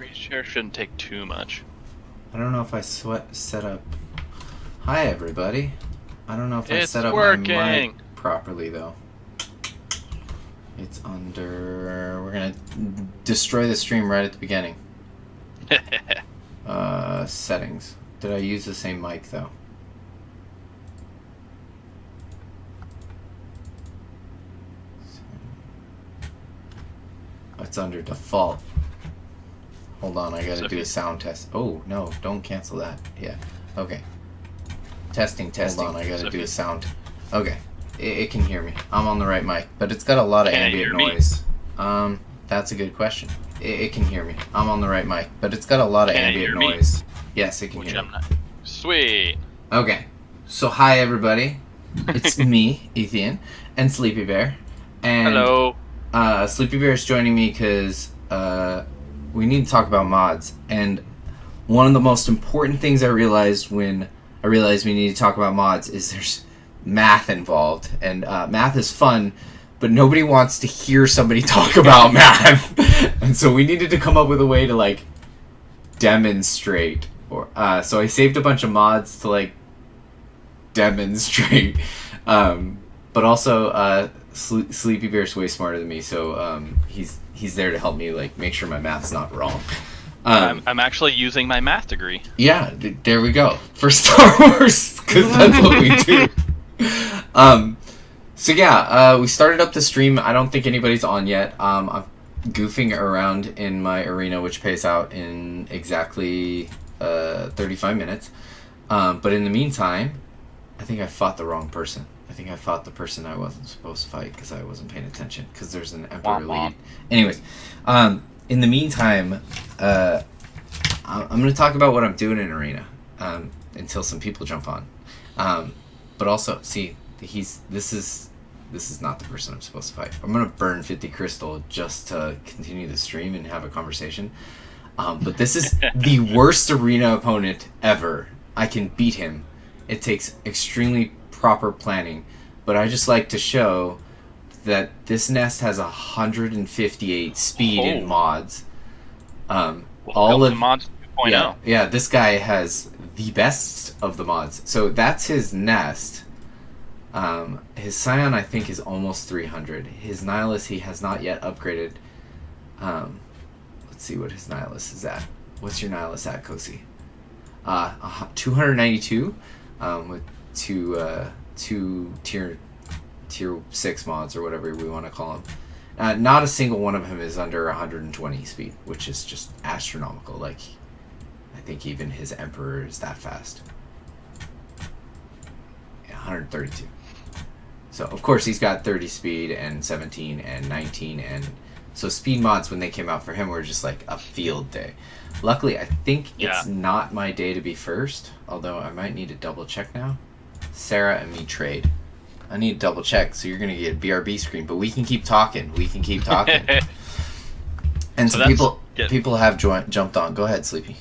Great share shouldn't take too much. I don't know if I set up... Hi, everybody. I don't know if I It's set up working. my mic properly, though. It's under... We're going to destroy the stream right at the beginning. Settings. Did I use the same mic, though? It's under default. Hold on, I gotta do a sound test. Oh, no, don't cancel that. Yeah. Okay. Testing. Hold on, I gotta do a sound. Okay. It can hear me. I'm on the right mic, but it's got a lot of ambient noise. That's a good question. It can hear me. I'm on the right mic, but it's got a lot of ambient noise. Yes, it can hear me. Sweet. Okay. So, hi, everybody. It's me, Ethien, and Sleepybear. And hello. Sleepybear is joining me because we need to talk about mods. And one of the most important things I realized when I realized we need to talk about mods is there's math involved. And math is fun, but nobody wants to hear somebody talk about math. And so we needed to come up with a way to, like, demonstrate. So I saved a bunch of mods to, like, demonstrate. But also, Sleepybear's way smarter than me, so he's there to help me, like, make sure my math's not wrong. I'm actually using my math degree. Yeah, there we go. For Star Wars, because that's what we do. So yeah, we started up the stream. I don't think anybody's on yet. I'm goofing around in my arena, which pays out in exactly 35 minutes. But in the meantime, I think I fought the wrong person. I think I fought the person I wasn't supposed to fight because I wasn't paying attention because there's an Emperor lead. Anyways, in the meantime, I'm going to talk about what I'm doing in Arena until some people jump on. But also, see, this is not the person I'm supposed to fight. I'm going to burn 50 crystal just to continue the stream and have a conversation. But this is the worst Arena opponent ever. I can beat him. It takes extremely proper planning, but I just like to show that this nest has 158 speed in mods. All of mods 2.0. Yeah, this guy has the best of the mods. So that's his nest. His Scion, I think, is almost 300. His Nihilus, he has not yet upgraded. Let's see what his Nihilus is at. What's your Nihilus at, Kosi? 292 with two tier 6 mods or whatever we want to call them. Not a single one of them is under 120 speed, which is just astronomical. Like, I think even his Emperor is that fast. Yeah, 132. So of course he's got 30 speed and 17 and 19, and so speed mods when they came out for him were just like a field day. Luckily, I think it's not my day to be first, although I might need to double check now. Sarah and me trade. I need to double check, so you're going to get a BRB screen, but we can keep talking. And so people have jumped on. Go ahead, Sleepy.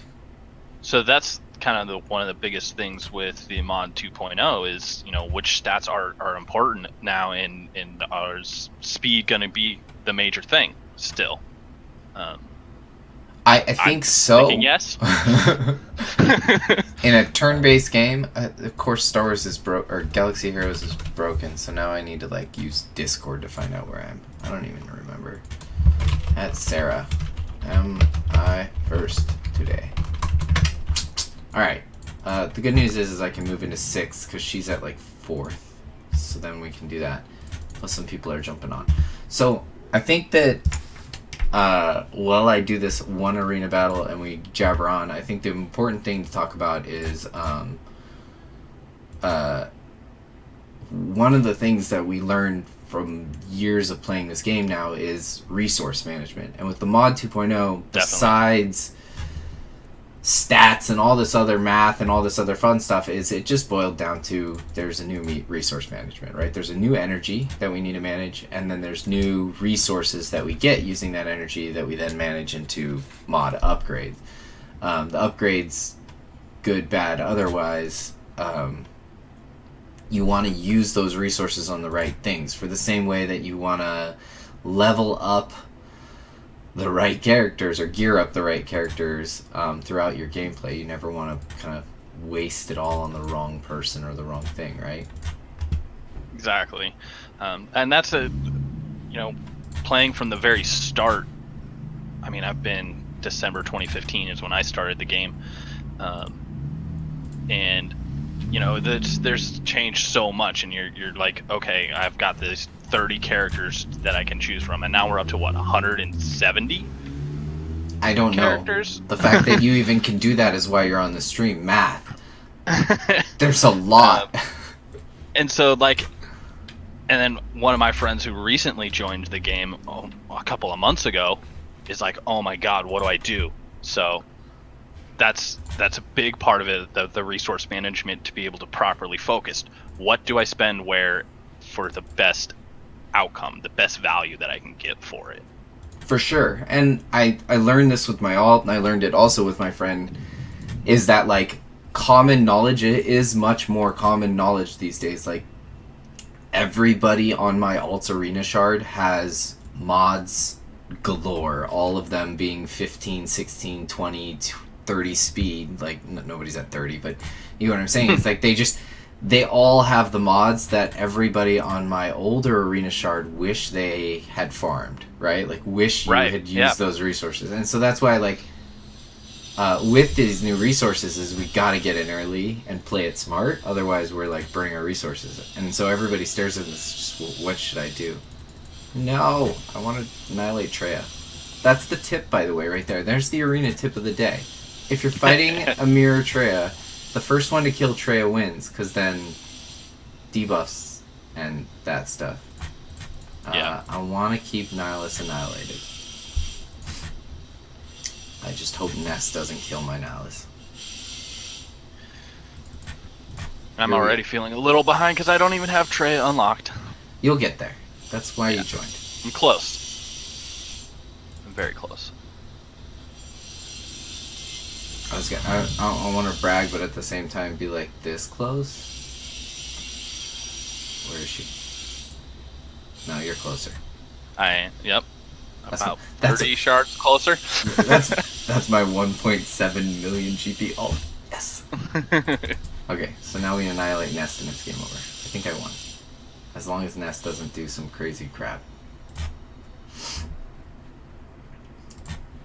So that's kind of one of the biggest things with the mod 2.0 is, which stats are important now, and are speed going to be the major thing still? I think so. Thinking yes. In a turn-based game, of course, Star Wars is or Galaxy Heroes is broken. So now I need to use Discord to find out where I am. I don't even remember. That's Sarah. Am I first today? All right. The good news is I can move into 6th because she's at 4th. So then we can do that. Plus some people are jumping on. So I think that. While I do this one arena battle and we jabber on, I think the important thing to talk about is one of the things that we learned from years of playing this game now is resource management. And with the mod 2.0, besides stats and all this other math and all this other fun stuff, is it just boiled down to there's a new resource management, right? There's a new energy that we need to manage, and then there's new resources that we get using that energy that we then manage into mod upgrades. The upgrades, good, bad, otherwise, you want to use those resources on the right things, for the same way that you want to level up the right characters or gear up the right characters throughout your gameplay. You never want to kind of waste it all on the wrong person or the wrong thing, right? Exactly. And that's playing from the very start. I mean, I've been December 2015 is when I started the game. And there's changed so much, and you're like, okay, I've got these 30 characters that I can choose from, and now we're up to what, 170? I don't characters? know. The fact that you even can do that is why you're on the stream. Math. There's a lot. And so, and then one of my friends who recently joined the game a couple of months ago is like, oh my god, what do I do? So that's a big part of it, the resource management, to be able to properly focus. What do I spend where for the best outcome, the best value that I can get for it? For sure. And I learned this with my alt, and I learned it also with my friend, is that common knowledge, it is much more common knowledge these days. Everybody on my alt's arena shard has mods galore, all of them being 15, 16, 20, 30 speed. Nobody's at 30, but you know what I'm saying? It's they all have the mods that everybody on my older arena shard wish they had farmed, right? Wish you had used those resources. And so that's why with these new resources is we got to get in early and play it smart. Otherwise we're burning our resources. And so everybody stares at this, just, what should I do? No, I want to annihilate Treya. That's the tip, by the way, right there. There's the arena tip of the day. If you're fighting a mirror Treya, the first one to kill Treya wins, because then debuffs and that stuff. I want to keep Nihilus annihilated. I just hope Nest doesn't kill my Nihilus. I'm already feeling a little behind because I don't even have Treya unlocked. You'll get there. That's why you joined. I'm close. I'm very close. I don't want to brag, but at the same time be this close. Where is she? No, you're closer. Yep. About 30 shards closer. That's my 1.7 million GP. Oh, yes. Okay, so now we annihilate Nest and it's game over. I think I won. As long as Nest doesn't do some crazy crap.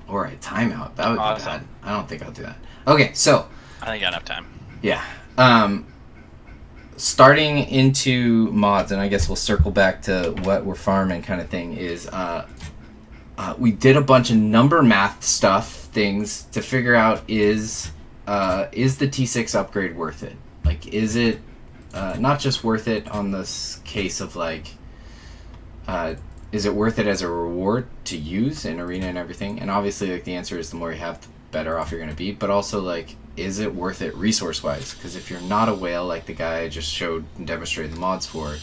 Or a timeout. That would be bad. I don't think I'll do that. Okay, so. I think I got enough time. Yeah. Starting into mods, and I guess we'll circle back to what we're farming kind of thing, is we did a bunch of number math things to figure out is the T6 upgrade worth it? Is it not just worth it on this case of is it worth it as a reward to use in arena and everything? And obviously the answer is the more you have, the better off you're going to be, but also is it worth it resource wise? Because if you're not a whale like the guy I just showed and demonstrated the mods for,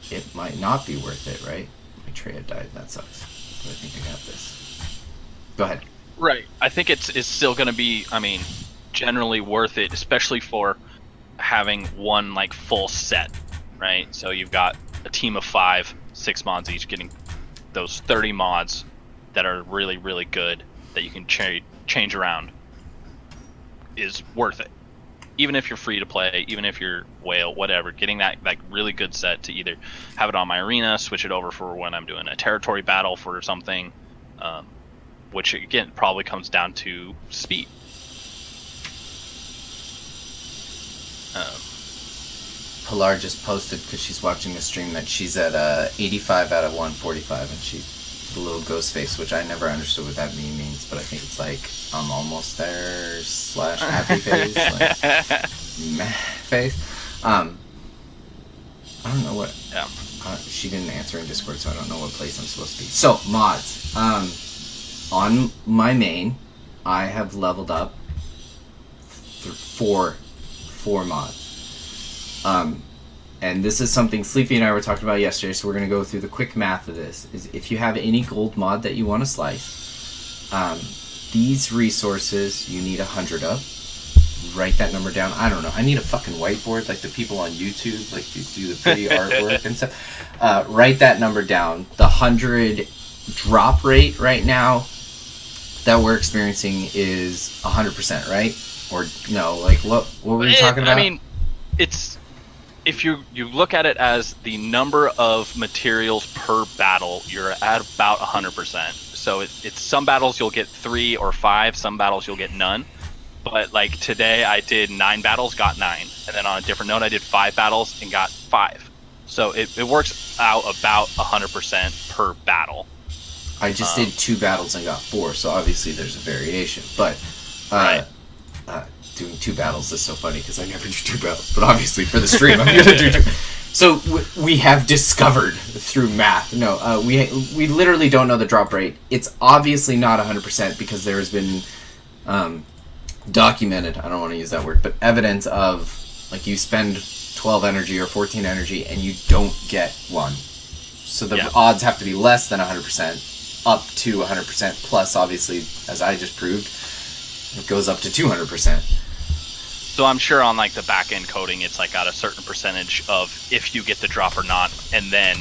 it might not be worth it, right? My Treya died, that sucks. But I think I got this. Go ahead. Right. I think it's still going to be, generally worth it, especially for having one full set, right? So you've got a team of 5, 6 mods each, getting those 30 mods that are really, really good that you can change around is worth it. Even if you're free to play, even if you're whale, whatever, getting that really good set to either have it on my arena, switch it over for when I'm doing a territory battle for something, which again probably comes down to speed. Pilar just posted, because she's watching the stream, that she's at 85 out of 145, and she's the little ghost face, which I never understood what that means, but I think it's I'm almost there / happy face, meh face. I don't know what. Yeah. She didn't answer in Discord, so I don't know what place I'm supposed to be. So mods. On my main, I have leveled up four mods. And this is something Sleepy and I were talking about yesterday, so we're going to go through the quick math of this. Is if you have any gold mod that you want to slice, these resources you need 100 of. Write that number down. I don't know. I need a fucking whiteboard like the people on YouTube, you do the pretty artwork and stuff. Write that number down. The 100 drop rate right now that we're experiencing is 100%, right? Or no, like what were we talking about? I mean, it's if you look at it as the number of materials per battle, you're at about 100%. So it's some battles you'll get 3 or 5, some battles you'll get none. But like today, I did 9 battles, got 9, and then on a different note, I did 5 battles and got 5. So it works out about 100% per battle. I just did 2 battles and got 4, so obviously there's a variation. But Right. Doing 2 battles is so funny because I never do 2 battles. But obviously for the stream, I'm gonna do 2. So we have discovered through math. No, we literally don't know the drop rate. It's obviously not 100% because there has been documented. I don't want to use that word, but evidence of like you spend 12 energy or 14 energy and you don't get 1. So the odds have to be less than 100%, up to 100%, plus obviously, as I just proved, it goes up to 200%. So I'm sure on like the back end coding, it's like got a certain percentage of if you get the drop or not, and then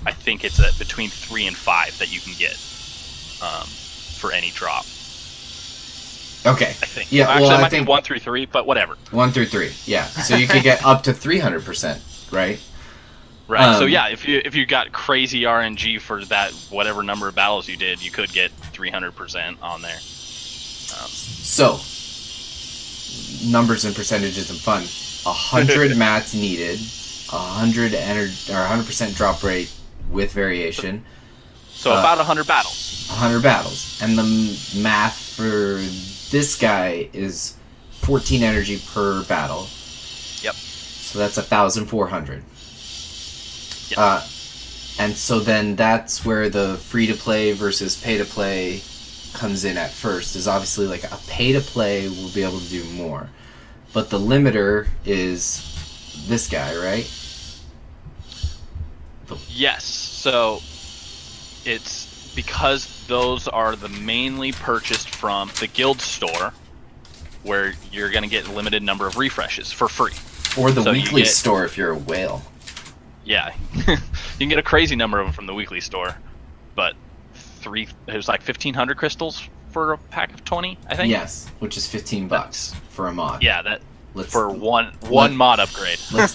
I think it's at between 3 and 5 that you can get for any drop. Okay. I think. Yeah. Actually, well, it might be 1 through 3, but whatever. 1 through 3. Yeah. So you could get up to 300%, right? Right. So yeah, if you got crazy RNG for that whatever number of battles you did, you could get 300% on there. So numbers and percentages and fun. 100 mats needed, 100% drop rate with variation. So about 100 battles. 100 battles, and the math for this guy is 14 energy per battle. Yep. So that's 1,400. Yep. And so then that's where the free-to-play versus pay-to-play comes in at first, is obviously like a pay-to-play will be able to do more. But the limiter is this guy, right? Yes. So it's because those are the mainly purchased from the guild store, where you're going to get a limited number of refreshes for free. Or the weekly store if you're a whale. Yeah. You can get a crazy number of them from the weekly store, but it was like 1,500 crystals for a pack of 20, I think. Yes, which is $15 for a mod. Yeah, for one mod upgrade. Let's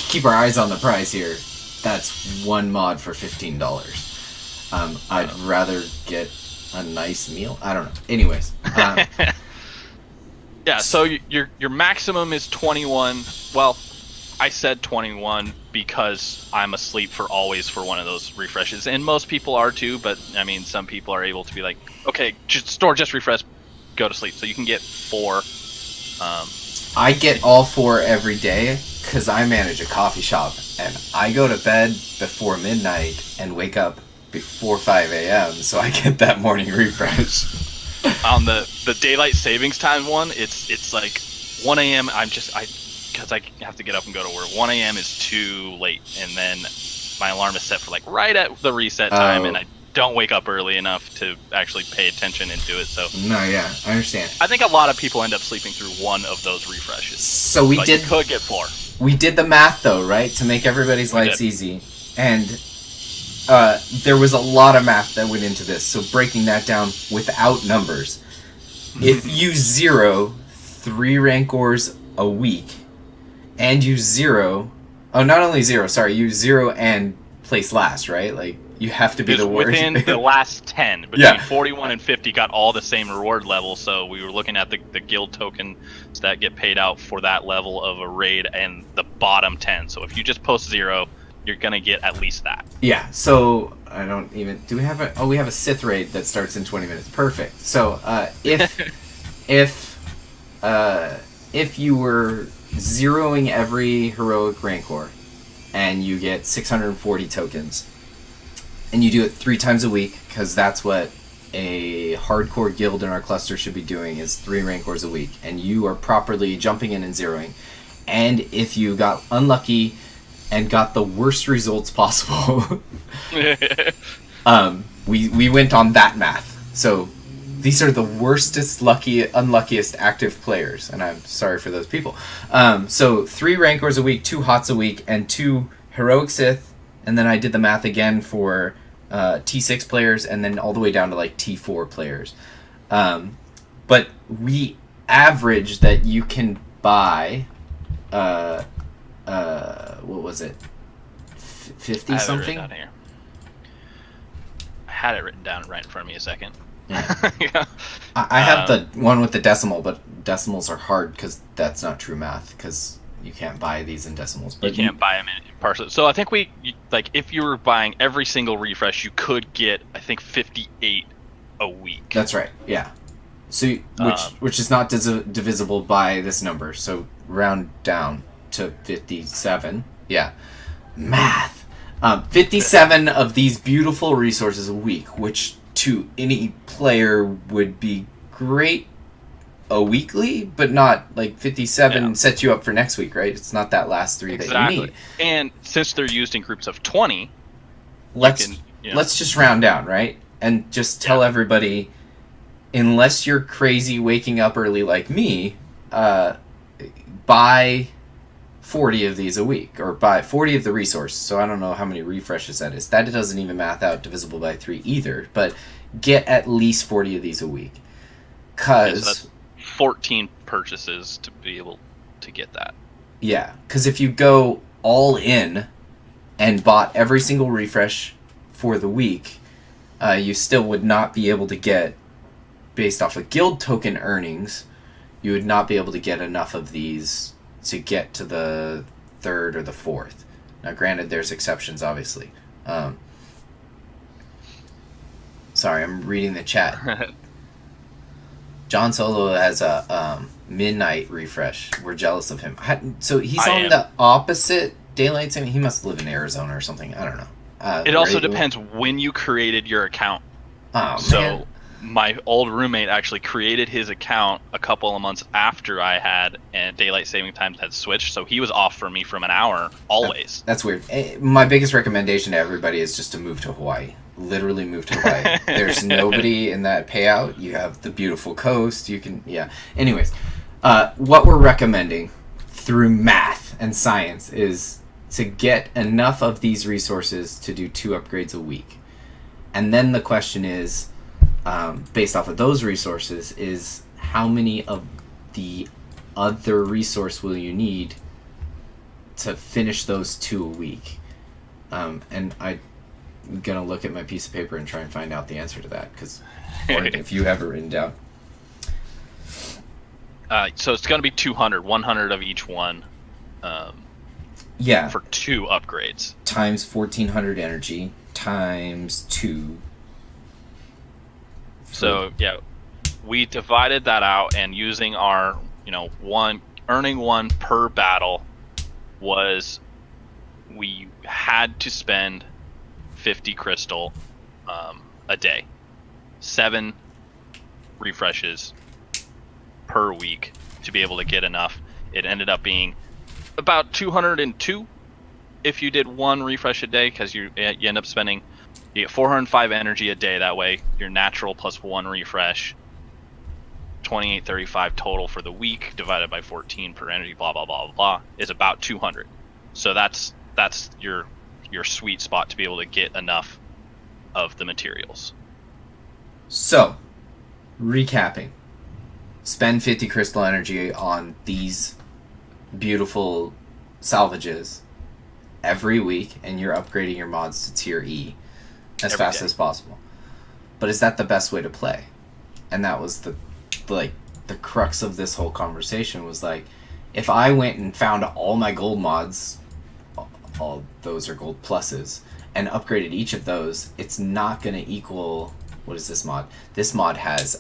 keep our eyes on the prize here. That's one mod for $15. I'd rather get a nice meal. I don't know. Anyways. Yeah, so your maximum is 21. Well, I said 21 because I'm asleep for always for one of those refreshes, and most people are too. But I mean, some people are able to be like, okay, just refresh, go to sleep. So you can get 4. I get all 4 every day because I manage a coffee shop, and I go to bed before midnight and wake up before 5 a.m. So I get that morning refresh. On the daylight savings time one, it's like 1 a.m. Because I have to get up and go to work. 1 a.m. is too late, and then my alarm is set for like right at the reset time, and I don't wake up early enough to actually pay attention and do it. So no, yeah, I understand. I think a lot of people end up sleeping through one of those refreshes. So you could get 4. We did the math though, right, to make everybody's lives easy, and there was a lot of math that went into this. So breaking that down without numbers, if you 0 3 rancors a week, and you 0 and place last, right? Like you have to be the worst. Within the last 10, between 41 and 50 got all the same reward level, so we were looking at the guild tokens that get paid out for that level of a raid and the bottom 10. So if you just post 0, you're going to get at least that. Yeah, so I don't even... Do we have we have a Sith raid that starts in 20 minutes. Perfect. So if you were zeroing every heroic rancor and you get 640 tokens, and you do it 3 times a week, because that's what a hardcore guild in our cluster should be doing, is 3 rancors a week, and you are properly jumping in and zeroing, and if you got unlucky and got the worst results possible, we went on that math. So these are the unluckiest active players, and I'm sorry for those people. So 3 rancors a week, 2 hots a week, and 2 heroic Sith, and then I did the math again for T6 players, and then all the way down to like T4 players. But we average that you can buy, what was it, 50 something? I had it written down right in front of me a second. Yeah. Yeah. I have the one with the decimal, but decimals are hard because that's not true math, because you can't buy these in decimals. But you can't buy them in parcel. So I think if you were buying every single refresh, you could get, I think, 58 a week. That's right, yeah. So which is not divisible by this number, so round down to 57. Yeah. Math. 57 of these beautiful resources a week, which to any player would be great a weekly, but not like 57 sets you up for next week, right? It's not that last 3 that you need. And since they're used in groups of 20, let's just round down, right? And just tell everybody, unless you're crazy waking up early like me, buy 40 of these a week, or buy 40 of the resource. So I don't know how many refreshes that is. That doesn't even math out divisible by 3 either, but get at least 40 of these a week. Because that's 14 purchases to be able to get that. Yeah, because if you go all in and bought every single refresh for the week, you still would not be able to get, based off of guild token earnings, you would not be able to get enough of these to get to the 3rd or the 4th. Now, granted, there's exceptions, obviously. Sorry, I'm reading the chat. John Solo has a midnight refresh. We're jealous of him. So he's on the opposite daylight saving. He must live in Arizona or something. I don't know. It also depends when you created your account. Oh, so man. My old roommate actually created his account a couple of months after I had, and daylight saving times had switched, so he was off for me from an hour always. That's weird. My biggest recommendation to everybody is just to move to Hawaii. Literally move to Hawaii. There's nobody in that payout. You have the beautiful coast. You can, Anyways, what we're recommending through math and science is to get enough of these resources to do 2 upgrades a week. And then the question is, based off of those resources, is how many of the other resource will you need to finish those 2 a week? And I'm gonna look at my piece of paper and try and find out the answer to that, because if you have it written down. So it's gonna be 200, 100 of each one. For 2 upgrades. Times 1400 energy times 2. So we divided that out, and using our earning 1 per battle was, we had to spend 50 crystal a day, 7 refreshes per week to be able to get enough. It ended up being about 202 if you did 1 refresh a day, because you end up spending, you get 405 energy a day that way. Your natural plus 1 refresh, 2835 total for the week, divided by 14 per energy, blah blah blah blah, is about 200. So that's your sweet spot to be able to get enough of the materials. So, recapping. Spend 50 crystal energy on these beautiful salvages every week, and you're upgrading your mods to tier E as fast as possible. But is that the best way to play? And that was the crux of this whole conversation, was like, if I went and found all my gold mods, all those are gold pluses, and upgraded each of those, it's not going to equal, what is this mod? This mod has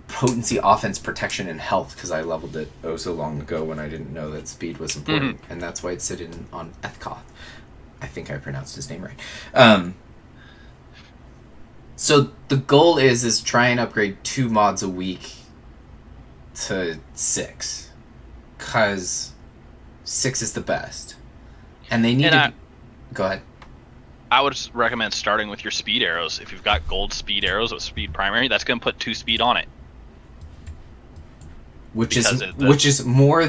potency, offense, protection, and health, because I leveled it so long ago when I didn't know that speed was important, and that's why it's sitting on Ethkoth. I think I pronounced his name right. So the goal is try and upgrade 2 mods a week to 6, because 6 is the best. And they need to... Go ahead. I would recommend starting with your speed arrows. If you've got gold speed arrows with speed primary, that's going to put 2 speed on it. Which is more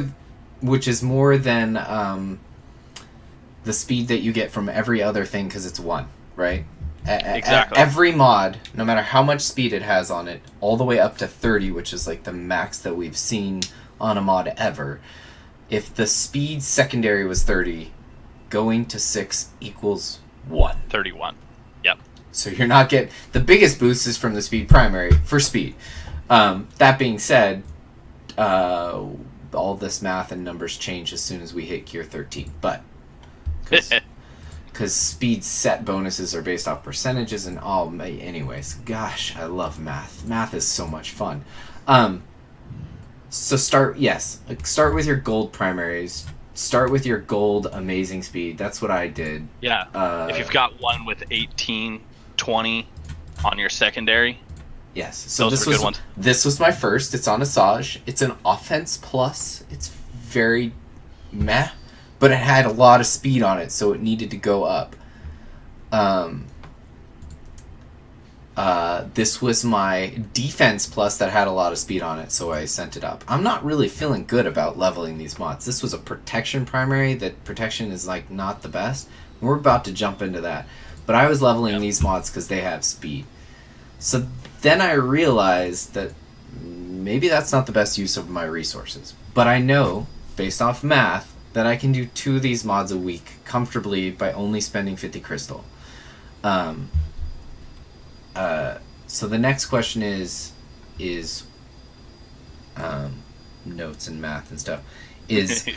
than the speed that you get from every other thing, because it's 1, right? Exactly. Every mod, no matter how much speed it has on it, all the way up to 30, which is like the max that we've seen on a mod ever. If the speed secondary was 30, going to 6 equals 1. 31. Yep. So you're not getting... The biggest boost is from the speed primary for speed. That being said, all this math and numbers change as soon as we hit gear 13. But... Because speed set bonuses are based off percentages and all... Anyways, gosh, I love math. Math is so much fun. So start with your gold primaries. Start with your gold amazing speed. That's what I did. Yeah. If you've got one with 18, 20 on your secondary. Yes. So those are good ones. This was my first. It's on Asajj. It's an offense plus. It's very meh, but it had a lot of speed on it, so it needed to go up. This was my defense plus that had a lot of speed on it, so I sent it up. I'm not really feeling good about leveling these mods. This was a protection primary. That protection is like not the best. We're about to jump into that. But I was leveling these mods because they have speed. So then I realized that maybe that's not the best use of my resources. But I know, based off math, that I can do 2 of these mods a week comfortably by only spending 50 crystal. So the next question is notes and math and stuff, is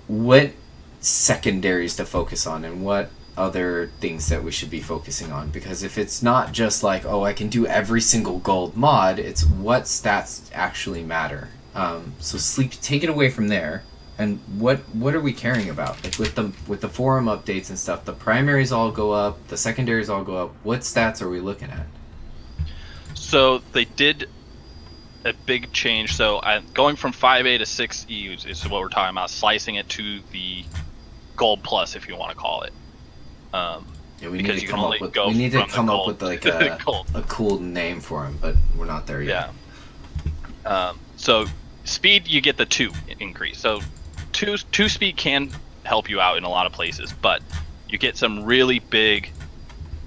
what secondaries to focus on and what other things that we should be focusing on. Because if it's not just like, oh, I can do every single gold mod, it's what stats actually matter. So Sleep, take it away from there. And what are we caring about? Like with the forum updates and stuff, the primaries all go up, the secondaries all go up. What stats are we looking at? So they did a big change. So going from 5A to 6E is what we're talking about. Slicing it to the gold plus, if you want to call it. We need to come up with like a cool name for him, but we're not there yet. Yeah. So speed, you get the 2 increase. So two speed can help you out in a lot of places, but you get some really big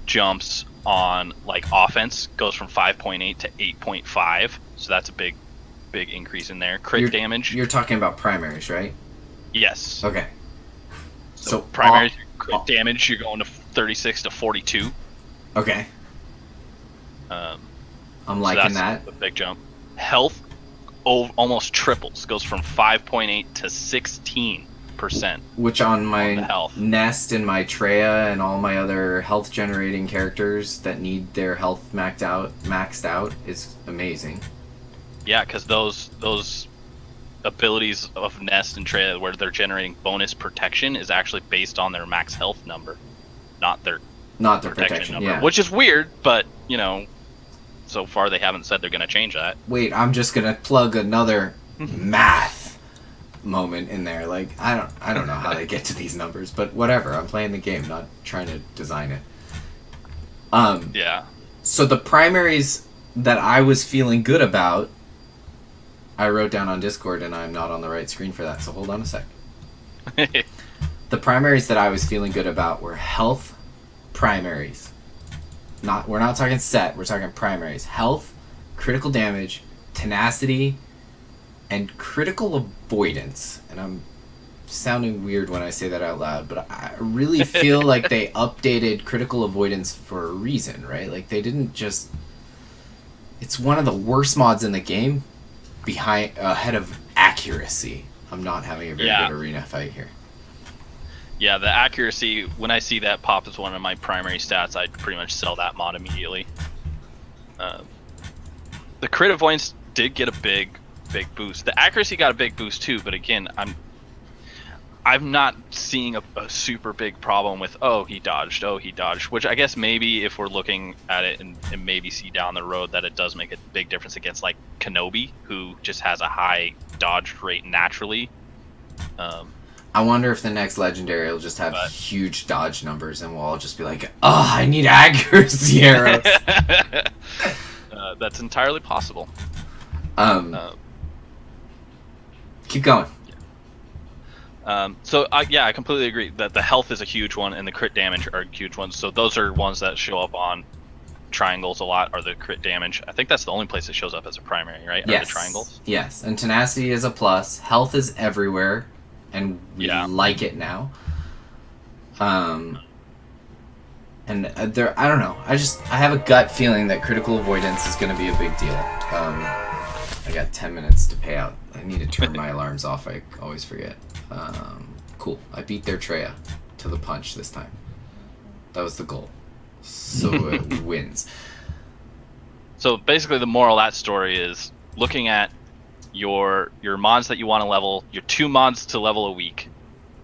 jumps on like offense. Goes from 5.8 to 8.5, so that's a big increase in there. Crit damage. You're talking about primaries, right? Yes. Okay. So primaries, crit damage, you're going to 36 to 42. Okay. I'm liking that. A big jump. Health almost triples, goes from 5.8 to 16%. Which on my Nest and my Treya and all my other health generating characters that need their health maxed out is amazing. Yeah, because those abilities of Nest and Treya where they're generating bonus protection is actually based on their max health number, not their protection number. Yeah. Which is weird, but you know, so far they haven't said they're going to change that. Wait, I'm just going to plug another math moment in there. Like I don't know how they get to these numbers, but whatever. I'm playing the game, not trying to design it. Yeah. So the primaries that I was feeling good about, I wrote down on Discord, and I'm not on the right screen for that, so hold on a sec. The primaries that I was feeling good about were health primaries. We're not talking set, we're talking primaries. Health, critical damage, tenacity, and critical avoidance. And I'm sounding weird when I say that out loud, but I really feel like they updated critical avoidance for a reason, right? Like they didn't just... It's one of the worst mods in the game, ahead of accuracy. I'm not having a very good arena fight here. Yeah, the accuracy, when I see that pop as one of my primary stats, I'd pretty much sell that mod immediately. The crit avoidance did get a big boost. The accuracy got a big boost too, but again, I'm not seeing a super big problem with, he dodged, which I guess maybe if we're looking at it and maybe see down the road that it does make a big difference against like Kenobi, who just has a high dodge rate naturally. I wonder if the next legendary will just have huge dodge numbers and we'll all just be like, I need accuracy arrows. That's entirely possible. Keep going. So yeah, I completely agree that the health is a huge one and the crit damage are huge ones. So those are ones that show up on triangles a lot, are the crit damage. I think that's the only place it shows up as a primary, right? Yes. Are the triangles? Yes, and tenacity is a plus. Health is everywhere, and we like it now. And there, I don't know. I have a gut feeling that critical avoidance is going to be a big deal. I got 10 minutes to pay out. I need to turn my alarms off. I always forget. Cool. I beat their Treya to the punch this time. That was the goal. So it wins. So basically the moral of that story is looking at your mods that you want to level, your 2 mods to level a week.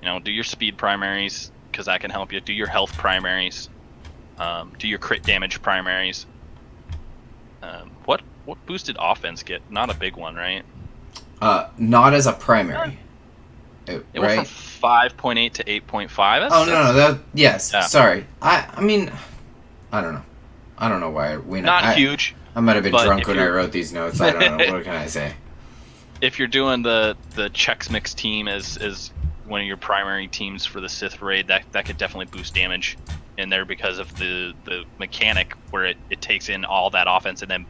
You know, do your speed primaries, because that can help you. Do your health primaries. Do your crit damage primaries. What boosted offense get? Not a big one, right? Not as a primary. It went from 5.8 to 8.5. No. Yes. Yeah. Sorry. I mean, I don't know. I don't know why we not huge. I might have been drunk when I wrote these notes. I don't know. What can I say? If you're doing the Chex Mix team as one of your primary teams for the Sith raid, that could definitely boost damage in there because of the mechanic where it takes in all that offense and then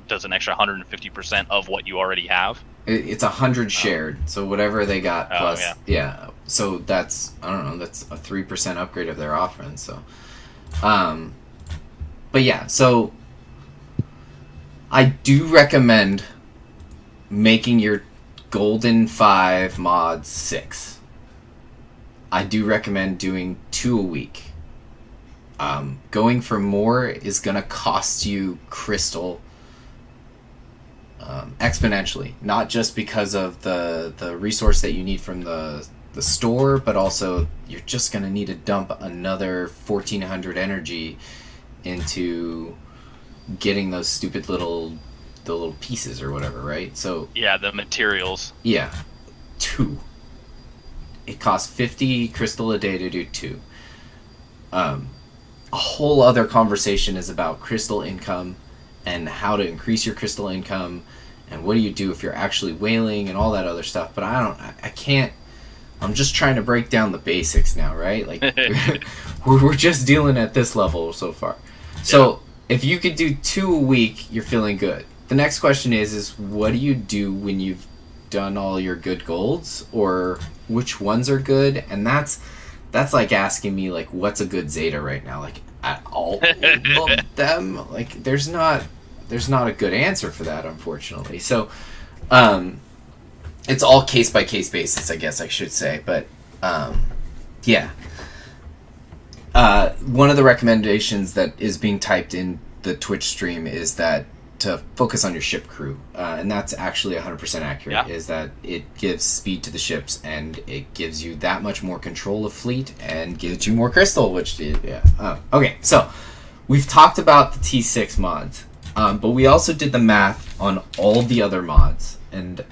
does an extra 150% of what you already have. It's 100 shared, so whatever they got plus, yeah. So that's, I don't know, that's a 3% upgrade of their offense. So, but yeah, so I do recommend making your Golden 5 mods 6. I do recommend doing 2 a week. Going for more is gonna cost you crystal exponentially, not just because of the resource that you need from the store, but also you're just going to need to dump another 1400 energy into getting those stupid little pieces or whatever, right? So yeah, the materials. Yeah, 2. It costs 50 crystal a day to do 2. A whole other conversation is about crystal income and how to increase your crystal income and what do you do if you're actually whaling and all that other stuff. But I can't, I'm just trying to break down the basics now, right? Like we're just dealing at this level so far. So if you could do 2 a week, you're feeling good. The next question is what do you do when you've done all your good golds, or which ones are good? And that's like asking me like what's a good Zeta right now, like at all of them. Like there's not a good answer for that, unfortunately. So it's all case by case basis, I guess I should say. But yeah, one of the recommendations that is being typed in the Twitch stream is that to focus on your ship crew, and that's actually 100% accurate. Is that it gives speed to the ships and it gives you that much more control of fleet and gives you more crystal, which okay. So we've talked about the T6 mods, but we also did the math on all the other mods, and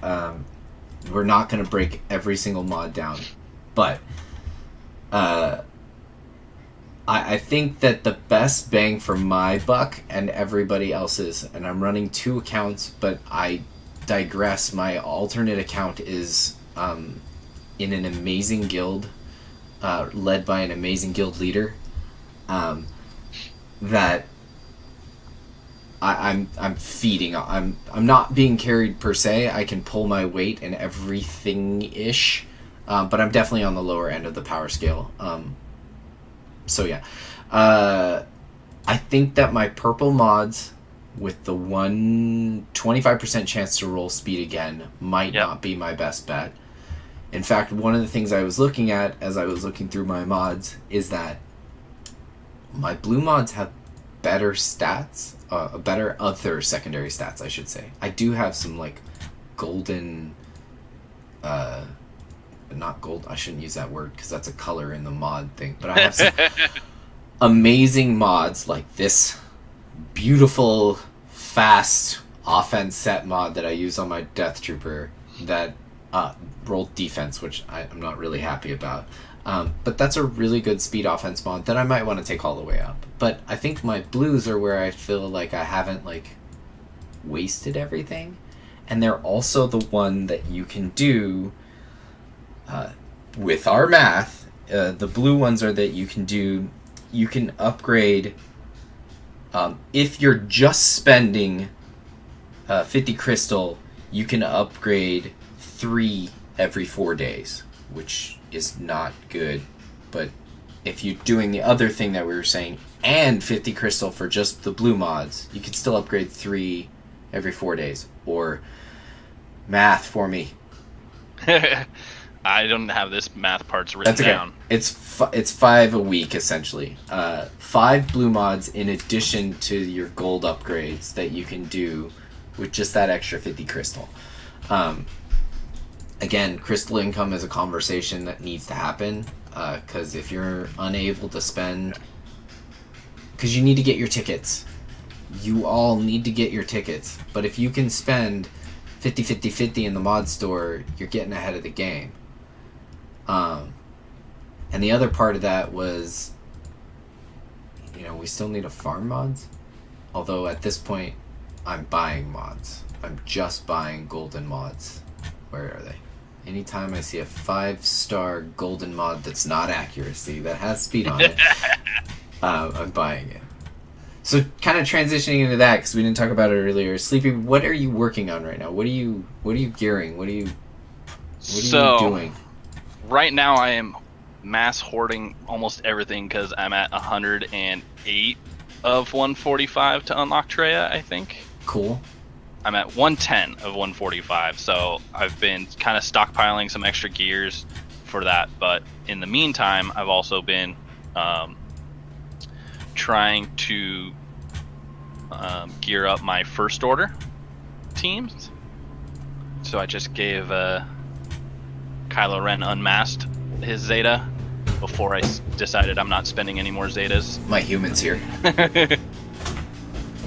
we're not going to break every single mod down, but I think that the best bang for my buck and everybody else's, and I'm running 2 accounts, but I digress. My alternate account is in an amazing guild, led by an amazing guild leader, that I'm feeding. I'm not being carried per se. I can pull my weight and everything-ish, but I'm definitely on the lower end of the power scale. So yeah, I think that my purple mods with the 25% chance to roll speed again might not be my best bet. In fact, one of the things I was looking at as I was looking through my mods is that my blue mods have better stats, better other secondary stats, I should say. I do have some like golden, not gold, I shouldn't use that word because that's a color in the mod thing, but I have some amazing mods like this beautiful fast offense set mod that I use on my Death Trooper that rolled defense, which I'm not really happy about, but that's a really good speed offense mod that I might want to take all the way up. But I think my blues are where I feel like I haven't like wasted everything, and they're also the one that you can do With our math, the blue ones are that you can upgrade, if you're just spending 50 crystal, you can upgrade 3 every 4 days, which is not good. But if you're doing the other thing that we were saying, and 50 crystal for just the blue mods, you can still upgrade 3 every 4 days. Or math for me. I don't have this math parts written That's okay. down. It's 5 a week, essentially. 5 blue mods in addition to your gold upgrades that you can do with just that extra 50 crystal. Again, crystal income is a conversation that needs to happen, because if you're unable to spend... Because you need to get your tickets. You all need to get your tickets. But if you can spend 50 in the mod store, you're getting ahead of the game. And the other part of that was, we still need to farm mods. Although at this point, I'm buying mods. I'm just buying golden mods. Where are they? Anytime I see a 5-star golden mod that's not accuracy, that has speed on it, I'm buying it. So kind of transitioning into that, because we didn't talk about it earlier. Sleepy, what are you working on right now? What are you gearing? What are you doing? Right now I am mass hoarding almost everything because I'm at 108 of 145 to unlock Treya, I think. Cool. I'm at 110 of 145, so I've been kind of stockpiling some extra gears for that. But in the meantime, I've also been trying to gear up my first order teams. So I just gave Kylo Ren unmasked his Zeta before I decided I'm not spending any more Zetas. My human's here.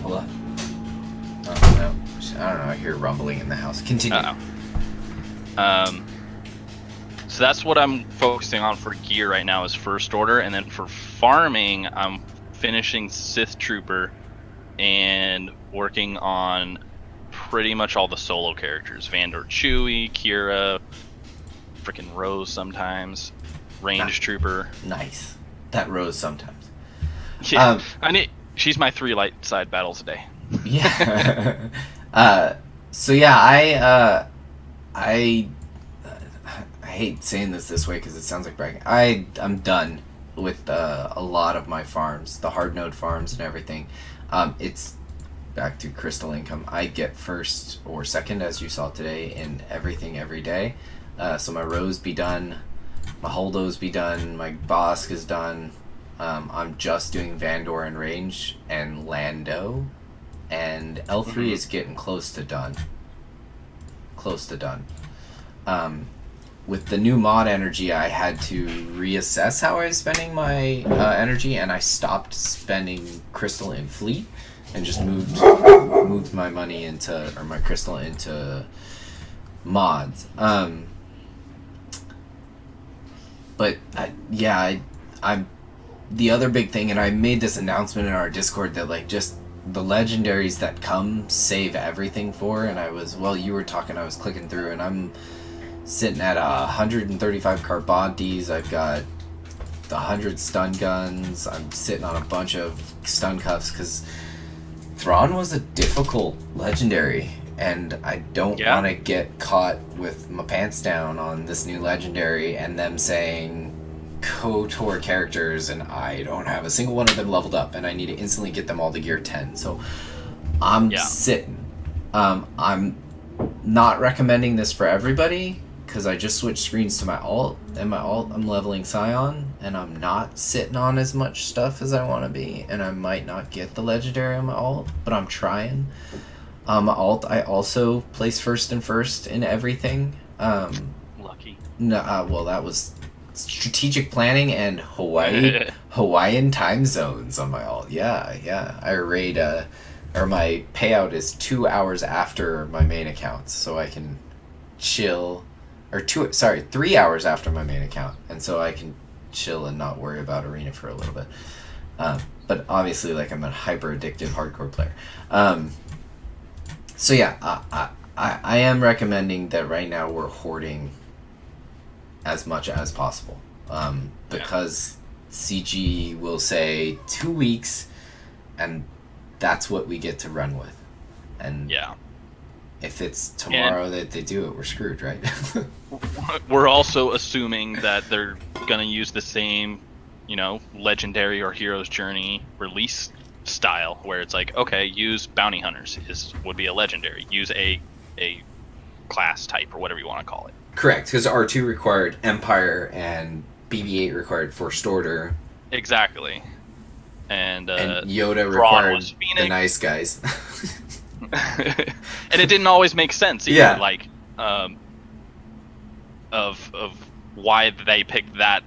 Hold on. Oh, no. I don't know. I hear rumbling in the house. Continue. So that's what I'm focusing on for gear right now is first order, and then for farming, I'm finishing Sith Trooper and working on pretty much all the solo characters: Vandor, Chewie, Kira, freaking Rose sometimes, Range Trooper. Nice. That Rose sometimes. Yeah, she's my 3 light side battles a day. Yeah. So yeah, I hate saying this way because it sounds like bragging. I'm done with a lot of my farms, the hard node farms and everything. It's back to crystal income. I get first or second, as you saw today, in everything every day. So my Rose be done, my Holdos be done, my Bosk is done. I'm just doing Vandor and Range and Lando, and L3 is getting close to done. With the new mod energy, I had to reassess how I was spending my energy, and I stopped spending crystal in fleet and just moved my money into, or my crystal into mods. But I'm the other big thing, and I made this announcement in our Discord that like just the legendaries that come save everything for, and you were talking, I was clicking through, and I'm sitting at 135 Carbontes. I've got the 100 stun guns. I'm sitting on a bunch of stun cuffs because Thrawn was a difficult legendary, and I don't want to get caught with my pants down on this new legendary and them saying KOTOR characters and I don't have a single one of them leveled up and I need to instantly get them all to gear 10. So I'm sitting. I'm not recommending this for everybody because I just switched screens to my alt, and my alt I'm leveling Scion, and I'm not sitting on as much stuff as I want to be, and I might not get the legendary on my alt, but I'm trying. My alt, I also place first in everything. Lucky. No, well, that was strategic planning and Hawaiian time zones on my alt. Yeah. I raid, or my payout is 2 hours after my main account, so I can chill, or 3 hours after my main account, and so I can chill and not worry about arena for a little bit. But obviously, like, I'm a hyper addictive hardcore player. So yeah, I am recommending that right now we're hoarding as much as possible. Because CG will say 2 weeks, and that's what we get to run with. And if it's tomorrow that they do it, we're screwed, right? We're also assuming that they're going to use the same, legendary or hero's journey release style, where it's like, okay, use bounty hunters would be a legendary. Use a class type or whatever you want to call it. Correct, because R2 required Empire and BB-8 required First Order. Exactly. And Yoda required the nice guys. And it didn't always make sense either, like of why they picked that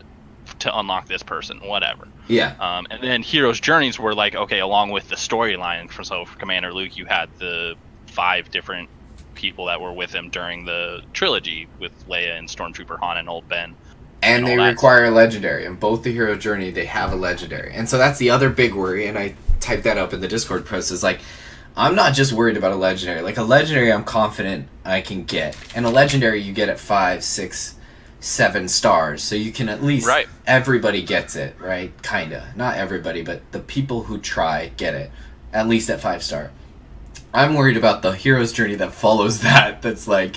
to unlock this person, whatever. Yeah. And then Heroes Journeys were like, okay, along with the storyline, for Commander Luke, you had the 5 different people that were with him during the trilogy with Leia and Stormtrooper Han and Old Ben. And they require a legendary. In both the Hero Journey, they have a legendary. And so that's the other big worry, and I typed that up in the Discord post, is like, I'm not just worried about a legendary. Like, a legendary I'm confident I can get. And a legendary you get at 5, 6, 7 stars. So you can at least... Everybody gets it, right? Kinda. Not everybody, but the people who try get it. At least at 5 star. I'm worried about the Hero's Journey that follows that. That's like...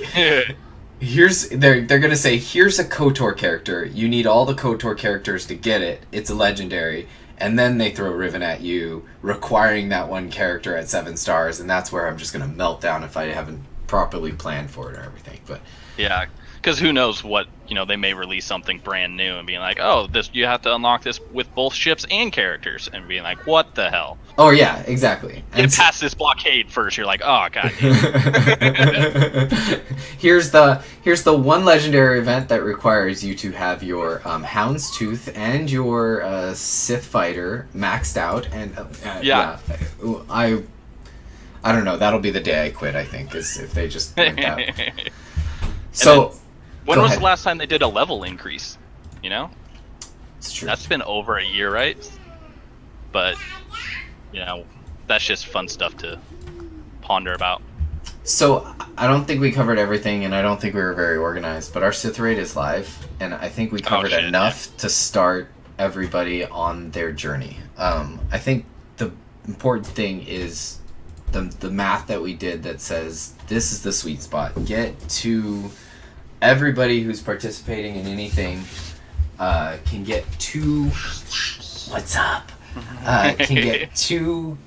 They're gonna say, here's a KOTOR character. You need all the KOTOR characters to get it. It's a legendary. And then they throw Riven at you, requiring that one character at 7 stars, and that's where I'm just gonna melt down if I haven't properly planned for it or everything. But yeah, because who knows what, they may release something brand new and being like, oh, this, you have to unlock this with both ships and characters, and being like, what the hell? Oh yeah, exactly. Get past this blockade first. You're like, oh god. Here's the one legendary event that requires you to have your Houndstooth and your Sith fighter maxed out, and I don't know. That'll be the day I quit. I think is if they just went out. So. When was the last time they did a level increase? It's true. That's been over a year, right? But, that's just fun stuff to ponder about. So, I don't think we covered everything, and I don't think we were very organized, but our Sith raid is live, and I think we covered enough to start everybody on their journey. I think the important thing is the math that we did that says this is the sweet spot. Get to... Everybody who's participating in anything can get 2... What's up? Can get two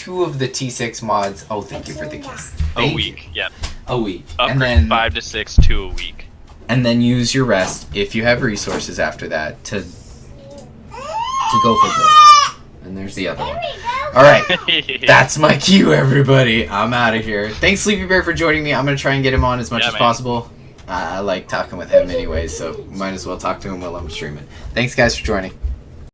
of the T6 mods. Oh, thank you for the kiss. A week, yep. A week. Upgrade and then 5 to 6, 2 a week. And then use your rest, if you have resources after that, to go for growth. And there's the other one. Alright, that's my cue, everybody. I'm out of here. Thanks, Sleepybear, for joining me. I'm going to try and get him on as much as possible. I like talking with him anyway, so might as well talk to him while I'm streaming. Thanks, guys, for joining.